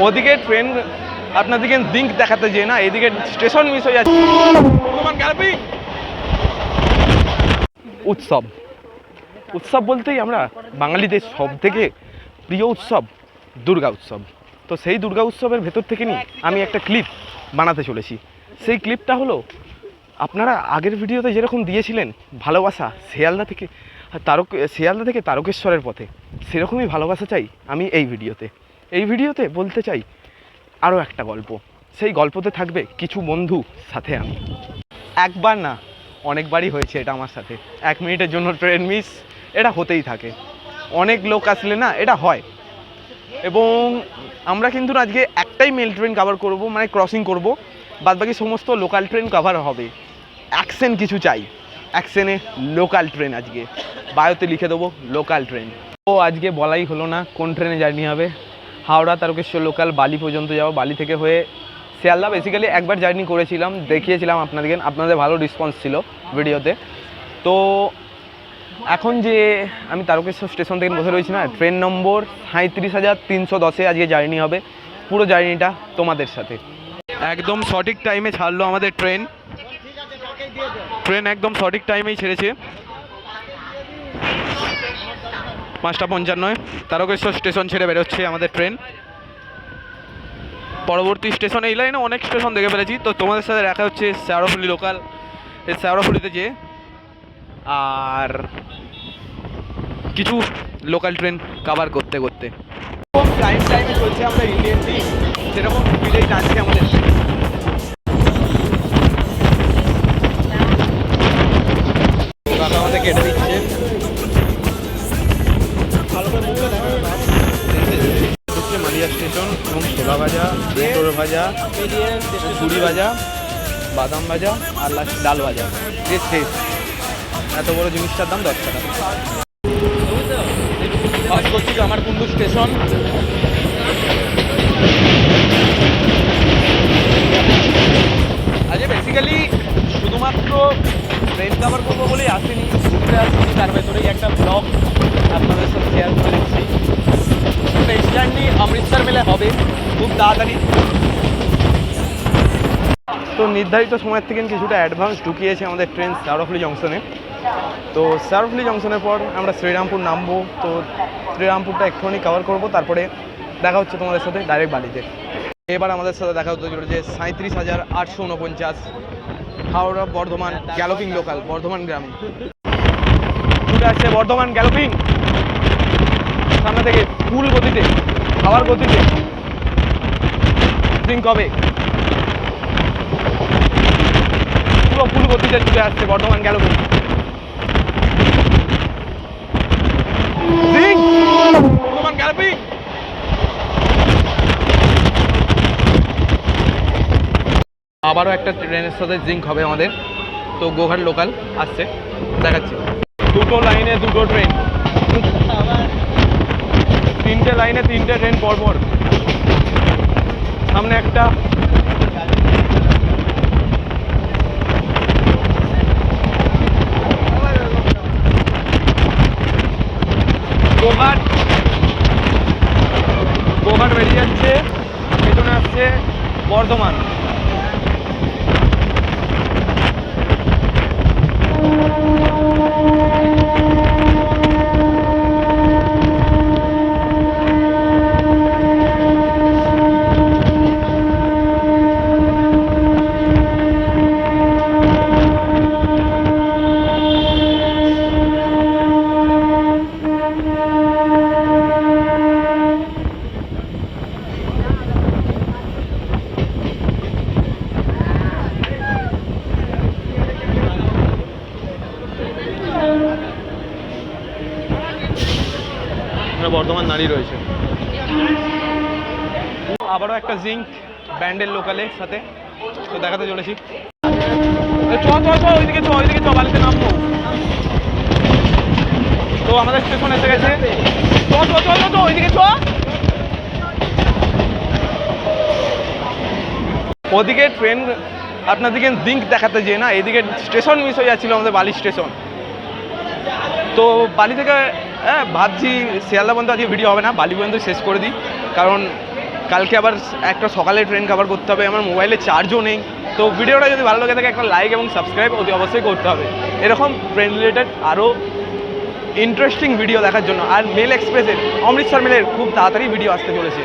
ওদিকে ট্রেন আপনাদেরকে লিঙ্ক দেখাতে যেয়ে না এদিকে স্টেশন মিস হয়ে যাচ্ছে। উৎসব উৎসব বলতেই আমরা বাঙালিদের সব থেকে প্রিয় উৎসব দুর্গা উৎসব। তো সেই দুর্গা উৎসবের ভেতর থেকে নিয়ে আমি একটা ক্লিপ বানাতে চলেছি। সেই ক্লিপটা হলো আপনারা আগের ভিডিওতে যেরকম দিয়েছিলেন ভালোবাসা শিয়ালদা থেকে তারকেশ্বরের পথে, সেরকমই ভালোবাসা চাই আমি এই ভিডিওতে বলতে চাই আরও একটা গল্প। সেই গল্পতে থাকবে কিছু বন্ধু সাথে আমি। একবার না অনেকবারই হয়েছে এটা আমার সাথে। 1 মিনিটের জন্য ট্রেন মিস এটা হতেই থাকে, অনেক লোক আসলে না এটা হয়। এবং আমরা কিন্তু আজকে একটাই মেল ট্রেন কভার করব, মানে ক্রসিং করব, বাদবাকি সমস্ত লোকাল ট্রেন কভার হবে। অ্যাকশন কিছু চাই, অ্যাকশনে লোকাল ট্রেন, আজকে বায়োতে লিখে দেবো লোকাল ট্রেন। তো আজকে বলাই হলো না কোন ট্রেনে জার্নি হবে। হাওড়া তারকেশ্বর লোকাল, বালি পর্যন্ত যাবো, বালি থেকে হয়ে শিয়ালদা। বেসিক্যালি একবার জার্নি করেছিলাম, দেখিয়েছিলাম আপনাদের ভালো রেসপন্স ছিল ভিডিওতে। তো এখন যে আমি তারকেশ্বর স্টেশন থেকে বসে রয়েছি না, ট্রেন নম্বর 37,310-এ আজকে জার্নি হবে। পুরো জার্নিটা তোমাদের সাথে। একদম সঠিক টাইমে ছাড়লো আমাদের ট্রেন একদম সঠিক টাইমেই ছেড়েছে। 5:55 তারকেশ্বর স্টেশন ছেড়ে বেরোচ্ছে আমাদের ট্রেন। পরবর্তী স্টেশন এই লাইনে অনেক স্টেশন দেখে ফেলেছি, তো তোমাদের সাথে দেখা হচ্ছে শেওড়াফুলি লোকাল। এই শেওড়াফুলিতে যে আর কিছু লোকাল ট্রেন কভার করতে করতে টাইমে চলছে আমরা ইন্ডিয়ান টিম, সেরকম ফিলেই টানছে আমাদের। আমাদের কেটে দিচ্ছে মালিয়া স্টেশন এবং ছোলা ভাজা, বেতর ভাজা, ঝুড়ি ভাজা, বাদাম ভাজা আর লাস্ট ডাল ভাজা। শেষ। এত বড় জিনিসটার দাম 10 টাকা। পাস করছি কামারকুণ্ডু স্টেশন। আজকে বেসিক্যালি শুধুমাত্র ট্রেন কভার করবো বলেই আসিনি, ঘুরতে আসিনি, তার ভেতরেই একটা ব্লগ আপনাদের সাথে শেয়ার করে দিচ্ছি। এই জার্নি অমৃতসর মেলে হবে খুব তাড়াতাড়ি। তো নির্ধারিত সময়ের থেকে কিছুটা অ্যাডভান্স ঢুকিয়েছে আমাদের ট্রেন শেওড়াফুলি জংশনে। তো শেওড়াফুলি জংশনের পর আমরা শ্রীরামপুর নামবো। তো শ্রীরামপুরটা একটুখানি কভার করবো, তারপরে দেখা হচ্ছে তোমাদের সাথে ডাইরেক্ট বাড়িতে। এবার আমাদের সাথে দেখা হতে চলেছে 37,849 হাওড়া বর্ধমান গ্যালোপিং লোকাল, বর্ধমান গ্রামে চলে আসছে বর্ধমান গ্যালোপিং। সামনে থেকে ফুল গতিতে, হাওয়ার গতিতে সিঙ্ক হবে, পুরো ফুল গতিতে চলে আসছে বর্ধমান গ্যালোপিং। বর্ধমান গ্যালোপিং আবারও একটা ট্রেনের সাথে জিঙ্ক হবে আমাদের। তো গোঘাট লোকাল আসছে, দেখাচ্ছি। দুটো লাইনে দুটো ট্রেন, 3টে লাইনে 3টে ট্রেন পরপর। সামনে একটা গোঘাট বেরিয়ে যাচ্ছে, পেছনে আসছে বর্ধমান। বর্ধমান দাঁড়িয়ে রয়েছে। আবারও একটা জিঙ্ক ব্যান্ডেল লোকালের সাথে তো দেখাতে চলেছি। ওইদিকে বালিতে নামবো। তো আমাদের স্টেশন এসে গেছে। ওইদিকে ওদিকে ট্রেন আপনাদেরকে লিঙ্ক দেখাতে যেয়ে না এদিকে স্টেশন মিস হয়ে যাচ্ছিলো, আমাদের বালি স্টেশন। তো বালি থেকে ভাবছি শিয়ালদা পর্যন্ত আজকে ভিডিও হবে না, বালি পর্যন্ত শেষ করে দিই, কারণ কালকে আবার একটা সকালে ট্রেন কভার করতে হবে, আমার মোবাইলে চার্জও নেই। তো ভিডিওটা যদি ভালো লাগে থাকে একটা লাইক এবং সাবস্ক্রাইব অতি অবশ্যই করতে হবে এরকম ট্রেন রিলেটেড আরও ইন্টারেস্টিং ভিডিও দেখার জন্য। আর মেল এক্সপ্রেসের অমৃতসর মেলের খুব তাড়াতাড়ি ভিডিও আসতে চলেছে।